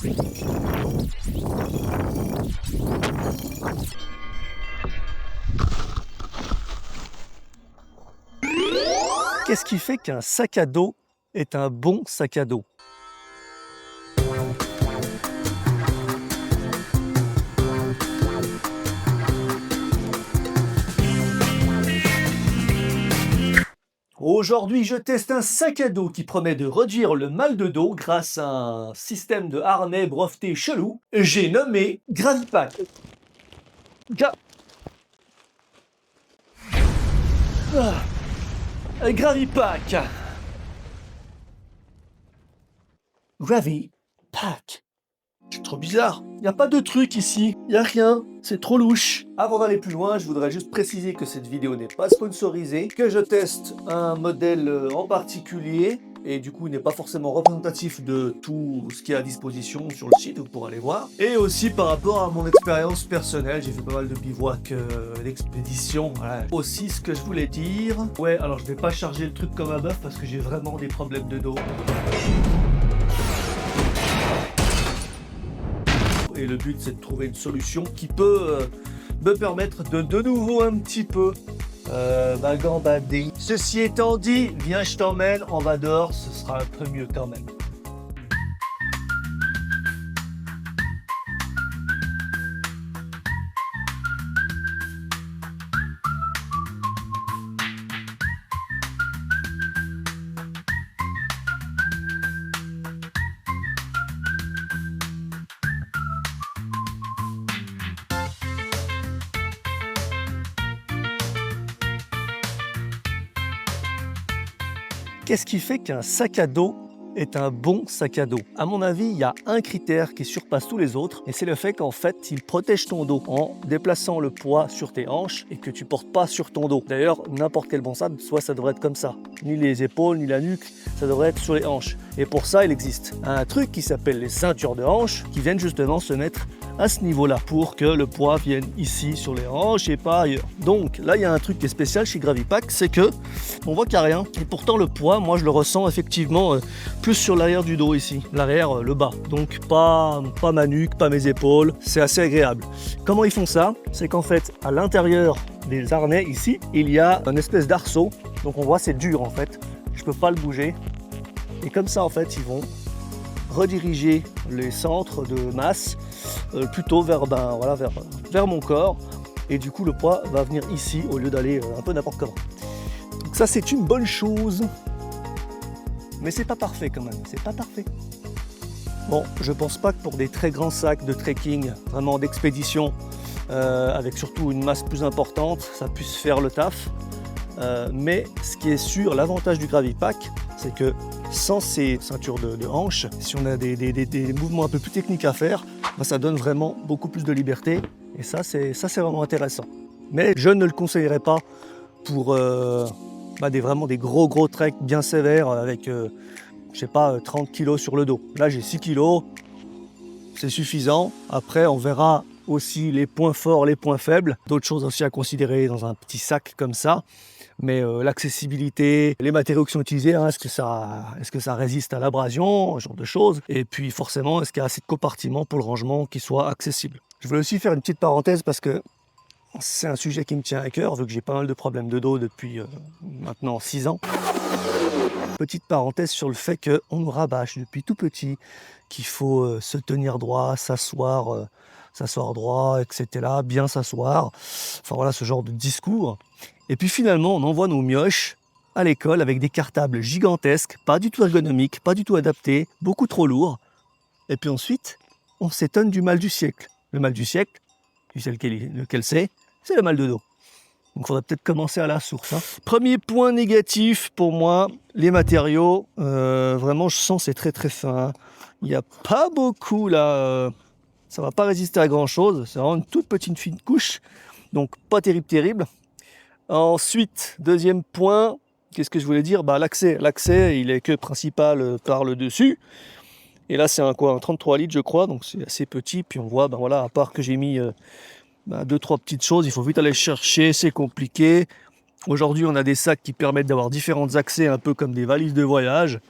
Qu'est-ce qui fait qu'un sac à dos est un bon sac à dos? Aujourd'hui, je teste un sac à dos qui promet de réduire le mal de dos grâce à un système de harnais breveté chelou. J'ai nommé Gravipack. Gravipack. Gravipack. C'est trop bizarre. Il n'y a pas de truc ici. Il n'y a rien. C'est trop louche. Avant d'aller plus loin, je voudrais juste préciser que cette vidéo n'est pas sponsorisée, que je teste un modèle en particulier, et du coup il n'est pas forcément représentatif de tout ce qui est à disposition sur le site, pour aller voir. Et aussi par rapport à mon expérience personnelle, j'ai fait pas mal de bivouac, d'expédition. Voilà. Aussi ce que je voulais dire. Ouais, alors je vais pas charger le truc comme un bœuf parce que j'ai vraiment des problèmes de dos. Et le but c'est de trouver une solution qui peut me permettre de nouveau un petit peu gambader. Ceci étant dit, viens je t'emmène, on va dehors, ce sera un peu mieux quand même. Qu'est-ce qui fait qu'un sac à dos est un bon sac à dos? À mon avis, il y a un critère qui surpasse tous les autres, et c'est le fait qu'en fait, il protège ton dos en déplaçant le poids sur tes hanches et que tu portes pas sur ton dos. D'ailleurs, n'importe quel bon sac, soit ça devrait être comme ça. Ni les épaules, ni la nuque, ça devrait être sur les hanches. Et pour ça, il existe un truc qui s'appelle les ceintures de hanches, qui viennent justement se mettre à ce niveau-là pour que le poids vienne ici sur les hanches et pas ailleurs. Donc là, il y a un truc qui est spécial chez Gravipack, c'est que on voit qu'il n'y a rien. Et pourtant, le poids, moi, je le ressens effectivement plus sur l'arrière du dos ici, l'arrière, le bas. Donc pas ma nuque, pas mes épaules. C'est assez agréable. Comment ils font ça? C'est qu'en fait, à l'intérieur des harnais ici, il y a une espèce d'arceau. Donc on voit, c'est dur en fait. Je peux pas le bouger. Et comme ça, en fait, ils vont rediriger les centres de masse plutôt vers, vers mon corps, et du coup le poids va venir ici au lieu d'aller un peu n'importe comment. Donc ça c'est une bonne chose, mais c'est pas parfait quand même, c'est pas parfait. Bon, je pense pas que pour des très grands sacs de trekking, vraiment d'expédition, avec surtout une masse plus importante, ça puisse faire le taf. Mais ce qui est sûr, l'avantage du Gravipack, c'est que sans ces ceintures de hanches, si on a des mouvements un peu plus techniques à faire, ça donne vraiment beaucoup plus de liberté. Et ça, c'est vraiment intéressant. Mais je ne le conseillerais pas pour vraiment des gros treks bien sévères avec, je sais pas, 30 kg sur le dos. Là, j'ai 6 kg, c'est suffisant. Après, on verra aussi les points forts, les points faibles. D'autres choses aussi à considérer dans un petit sac comme ça. Mais l'accessibilité, les matériaux qui sont utilisés, hein, est-ce que ça résiste à l'abrasion, ce genre de choses. Et puis forcément, est-ce qu'il y a assez de compartiments pour le rangement qui soit accessible. Je voulais aussi faire une petite parenthèse parce que c'est un sujet qui me tient à cœur, vu que j'ai pas mal de problèmes de dos depuis maintenant 6 ans. Petite parenthèse sur le fait qu'on nous rabâche depuis tout petit qu'il faut se tenir droit, s'asseoir droit, etc., bien s'asseoir, enfin voilà, ce genre de discours. Et puis finalement, on envoie nos mioches à l'école avec des cartables gigantesques, pas du tout ergonomiques, pas du tout adaptés, beaucoup trop lourds. Et puis ensuite, on s'étonne du mal du siècle. Le mal du siècle, tu sais lequel c'est le mal de dos. Donc il faudrait peut-être commencer à la source. Hein. Premier point négatif pour moi, les matériaux. Vraiment, je sens c'est très fin. Il n'y a pas beaucoup là. Ça ne va pas résister à grand chose. C'est vraiment une toute petite fine couche. Donc pas terrible. Ensuite, deuxième point, qu'est-ce que je voulais dire? L'accès, il est que principal par le dessus. Et là, c'est un 33 litres, je crois, donc c'est assez petit. Puis on voit, à part que j'ai mis 2-3 petites choses, il faut vite aller chercher, c'est compliqué. Aujourd'hui, on a des sacs qui permettent d'avoir différents accès, un peu comme des valises de voyage.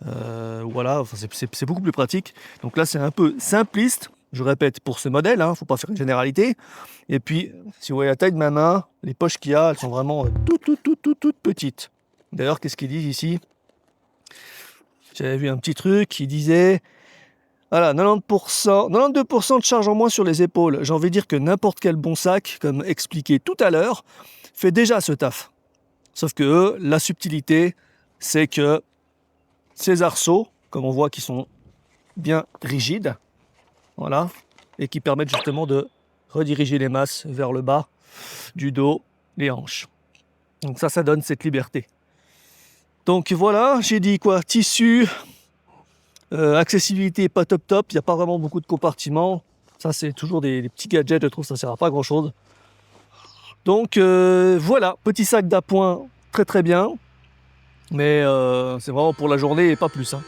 Voilà, enfin, c'est beaucoup plus pratique. Donc là, c'est un peu simpliste, je répète, pour ce modèle, hein, faut pas faire une généralité. Et puis, si vous voyez la taille de ma main, les poches qu'il y a, elles sont vraiment toutes petites. D'ailleurs, qu'est-ce qu'ils disent ici? J'avais vu un petit truc qui disait, voilà, 90%, 92% de charge en moins sur les épaules. J'ai envie de dire que n'importe quel bon sac, comme expliqué tout à l'heure, fait déjà ce taf. Sauf que eux, la subtilité, c'est que ces arceaux, comme on voit, qui sont bien rigides, voilà, et qui permettent justement de rediriger les masses vers le bas du dos, les hanches. Donc ça donne cette liberté. Donc voilà, j'ai dit quoi? Tissu, accessibilité pas top, il n'y a pas vraiment beaucoup de compartiments. Ça, c'est toujours des petits gadgets, je trouve, ça ne sert à pas grand-chose. Donc voilà, petit sac d'appoint, très bien. Mais c'est vraiment pour la journée et pas plus, hein.